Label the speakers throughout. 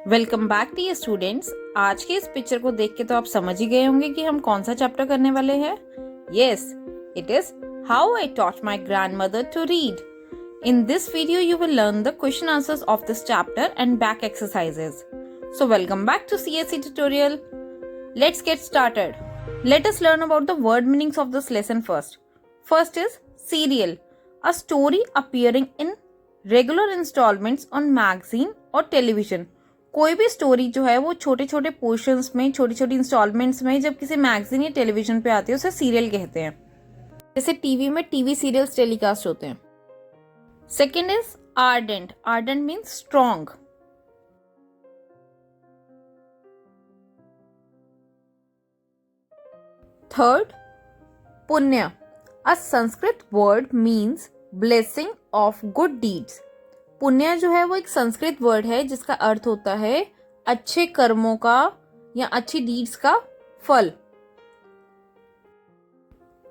Speaker 1: Welcome back to students. आज के इस पिक्चर को देख के तो आप समझ ही गए होंगे कि हम कौन सा चैप्टर करने वाले हैं। Yes, it is how I taught my grandmother to read. In this video, you will learn the question answers of this chapter and back exercises. So welcome back to CSE tutorial. Let's get started. Let us learn about the word meanings of this lesson first. First is serial, a story appearing in regular installments on magazine or television. कोई भी story जो है वो छोटे छोटे portions में, छोटी छोटी इंस्टॉलमेंट्स में जब किसी मैगजीन या टेलीविजन पे आती है उसे सीरियल कहते हैं। जैसे टीवी में टीवी सीरियल्स टेलीकास्ट होते हैं। Second is ardent. Ardent means strong. Third, punya. A Sanskrit word means blessing of good deeds. पुण्य जो है वो एक संस्कृत वर्ड है जिसका अर्थ होता है अच्छे कर्मों का या अच्छी डीड्स का फल।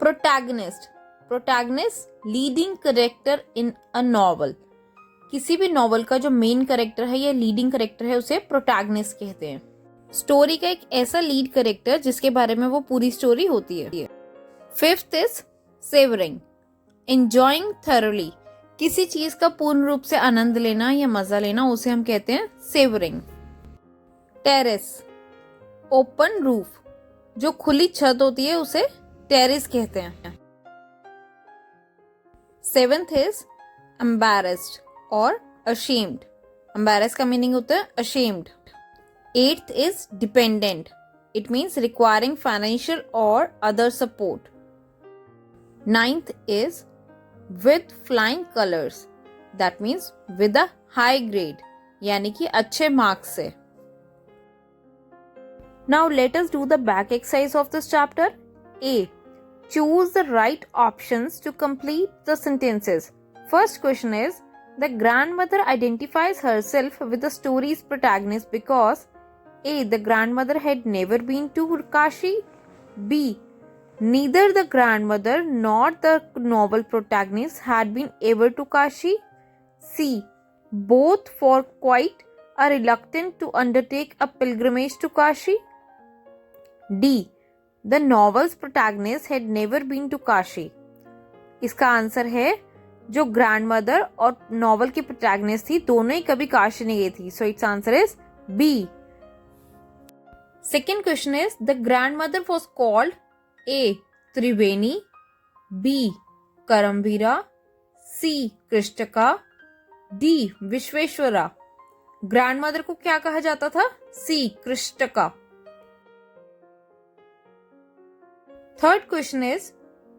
Speaker 1: Protagonist, protagonist leading character in a novel. किसी भी नॉवल का जो मेन कैरेक्टर है या लीडिंग कैरेक्टर है उसे प्रोटैगनिस्ट कहते हैं। स्टोरी का एक ऐसा लीड कैरेक्टर जिसके बारे में वो पूरी स्टोरी होती है। Fifth is savouring, enjoying thoroughly. किसी चीज का पूर्ण रूप से आनंद लेना या मजा लेना उसे हम कहते हैं सेवरिंग। टेरेस, ओपन रूफ, जो खुली छत होती है उसे टेरेस कहते हैं। सेवेंथ इज एम्बैरेस्ड और अशेम्ड। एम्बैरेस का मीनिंग होता है ashamed. Eighth is dependent, it means requiring financial और other support. Ninth is with flying colours, that means with a high grade, यानी कि अच्छे मार्क्स से। Now let us do the back exercise of this chapter. A, choose the right options to complete the sentences. First question is, the grandmother identifies herself with the story's protagonist because A, the grandmother had never been to Kashi. B, neither the grandmother nor the novel protagonist had been ever to Kashi. C, both for quite are reluctant to undertake a pilgrimage to Kashi. D, The novel's protagonist had never been to Kashi. इसका answer है जो grandmother और novel की protagonist थी दोनों ही कभी काशी नहीं गई थी। So it's answer is B. Second question is the grandmother was called A Triveni, B Karamveera, C Krishtaka, D Vishweshwara. Grandmother को क्या कहा जाता था? C Krishtaka. Third question is,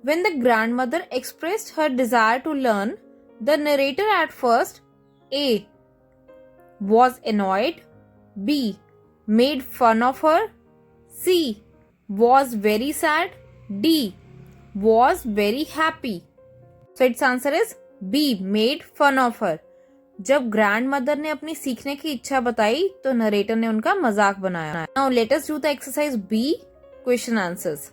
Speaker 1: when the grandmother expressed her desire to learn, the narrator at first A, was annoyed, B, made fun of her, C, was very sad, D, was very happy. So its answer is B, made fun of her. जब grandmother ने अपनी सीखने की इच्छा बताई तो narrator ने उनका मजाक बनाया। Now let us do the exercise B, question answers.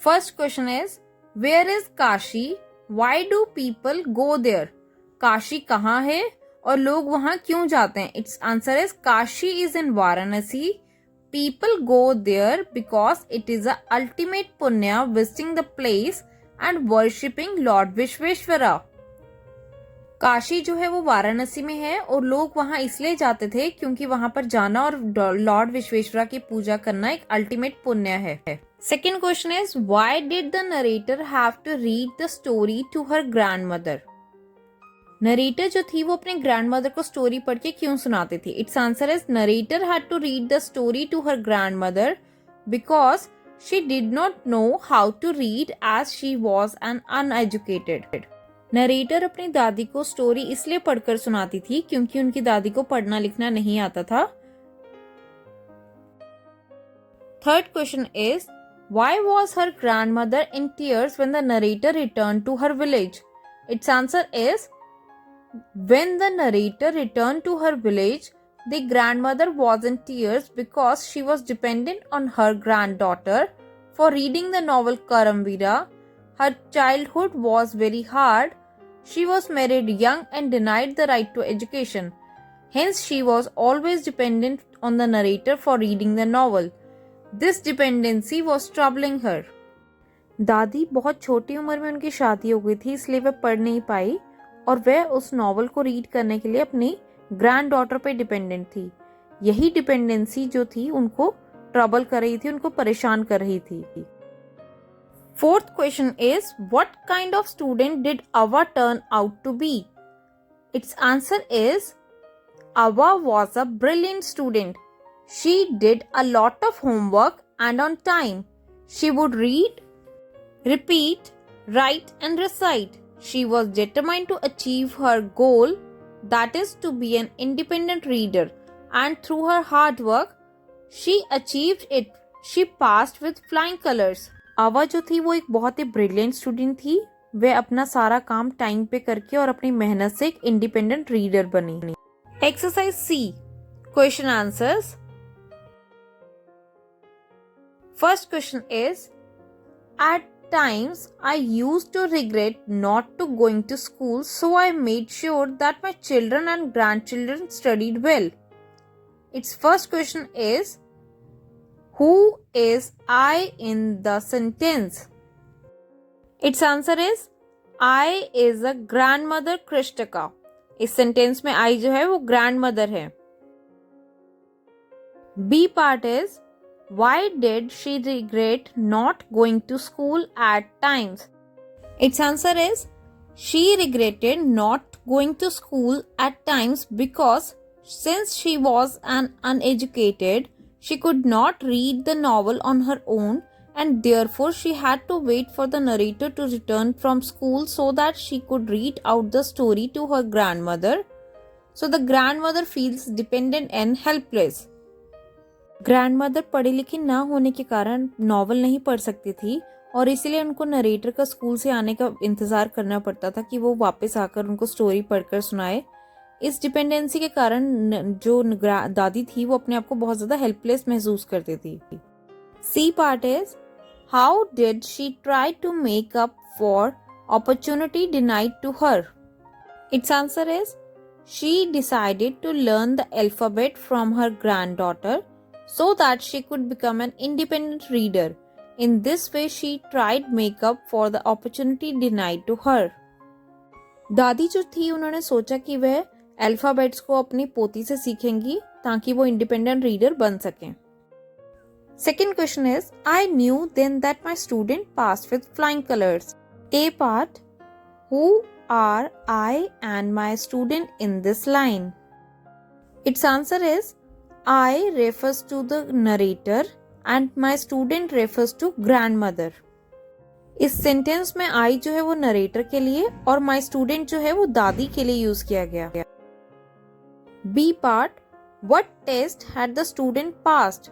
Speaker 1: First question is, where is Kashi? Why do people go there? Kashi कहाँ है और लोग वहाँ क्यों जाते हैं? Its answer is Kashi is in Varanasi. People go there because it is the ultimate punya visiting the place and worshipping Lord Vishweshwara. Kashi जो है वो वाराणसी में है और लोग वहाँ इसलिए जाते थे क्योंकि वहाँ पर जाना और लॉर्ड विश्वेश्वरा की पूजा करना एक अल्टीमेट पुण्य है। Second question is, why did the narrator have to read the story to her grandmother? Narrator जो थी वो अपने ग्रैंडमदर को स्टोरी पढ़ के क्यों सुनाती थी? Its answer is narrator had to read the story to her grandmother because she did not know how to read as she was an uneducated. Narrator अपनी दादी को स्टोरी इसलिए पढ़कर सुनाती थी क्योंकि उनकी दादी को पढ़ना लिखना नहीं आता था। Third question is, why was her grandmother in tears when the narrator returned to her village? Its answer is, when the narrator returned to her village, the grandmother was in tears because she was dependent on her granddaughter for reading the novel Karamveera. Her childhood was very hard. She was married young and denied the right to education. Hence, she was always dependent on the narrator for reading the novel. This dependency was troubling her. दादी बहुत छोटी उम्र में उनकी शादी हो गई थी, इसलिए वह पढ़ नहीं पाई और वह उस नॉवल को रीड करने के लिए अपनी ग्रैंड डॉटर पे डिपेंडेंट थी। यही डिपेंडेंसी जो थी उनको ट्रबल कर रही थी, उनको परेशान कर रही थी। Fourth question is, what kind of student did Ava turn out to be? Its answer is, Ava was a brilliant student. She did a lot of homework and on time. She would read, repeat, write and recite. She was determined to achieve her goal, that is to be an independent reader, and through her hard work, she achieved it. She passed with flying colors. आवा जो थी वो एक बहुत ही brilliant student थी। वह अपना सारा काम टाइम पे करके और अपनी मेहनत से एक इंडिपेंडेंट रीडर बनी। Exercise C, question answers. First question is, at times I used to regret not to going to school, so I made sure that my children and grandchildren studied well. Its first question is, who is I in the sentence? Its answer is, I is a grandmother Kristika. इस sentence में I जो है वो grandmother है। B part is, why did she regret not going to school at times? Its answer is, she regretted not going to school at times because since she was an uneducated, she could not read the novel on her own and therefore she had to wait for the narrator to return from school so that she could read out the story to her grandmother. So the grandmother feels dependent and helpless. Grandmother पढ़ी लिखी ना होने के कारण novel नहीं पढ़ सकती थी और इसीलिए उनको नरेटर का स्कूल से आने का इंतज़ार करना पड़ता था कि वो वापस आकर उनको स्टोरी पढ़कर सुनाए। इस डिपेंडेंसी के कारण जो दादी थी वो अपने आप को बहुत ज़्यादा हेल्पलेस महसूस करती थी। C part is, how did she try to make up for opportunity denied to her? Its answer is, she decided to learn the alphabet from her granddaughter so that she could become an independent reader. In this way, she tried make up for the opportunity denied to her. दादी जो थी उन्होंने सोचा कि वह alphabets को अपनी पोती से सीखेंगी ताकि वो इंडिपेंडेंट रीडर बन सकें। Second question is, I knew then that my student passed with flying colors. A part, who are I and my student in this line? Its answer is, I refers to the narrator and my student refers to grandmother. इस sentence में I जो है वो narrator के लिए और my student जो है वो दादी के लिए यूज किया गया। B part, what test had the student passed?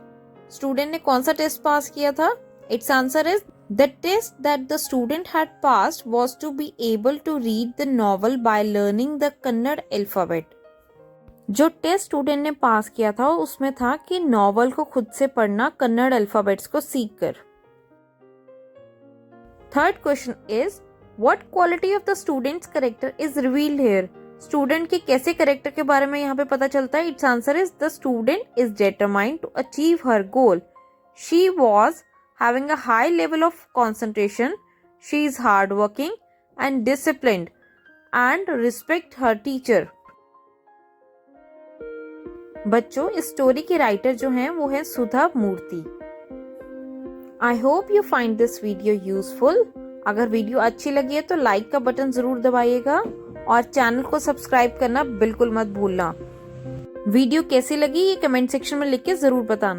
Speaker 1: Student ने कौन सा टेस्ट पास किया था? Its answer is, the test that the student had passed was to be able to read the novel by learning the Kannada alphabet. जो test student ने पास किया था उसमें था कि नॉवल को खुद से पढ़ना कन्नड़ अल्फाबेट्स को सीखकर। Third question is, what quality of the students character is revealed here? Student के कैसे कैरेक्टर के बारे में यहाँ पे पता चलता है? Its answer is, the student is determined to achieve her goal. She was having a high level of concentration. She is hard working and disciplined and respect her teacher. बच्चों, इस स्टोरी के राइटर जो हैं वो है Sudha Murthy. I hope you find this video useful. अगर video अच्छी लगी है तो लाइक का बटन जरूर दबाइएगा और चैनल को सब्सक्राइब करना बिल्कुल मत भूलना. वीडियो कैसी लगी ये कमेंट सेक्शन में लिख के जरूर बताना.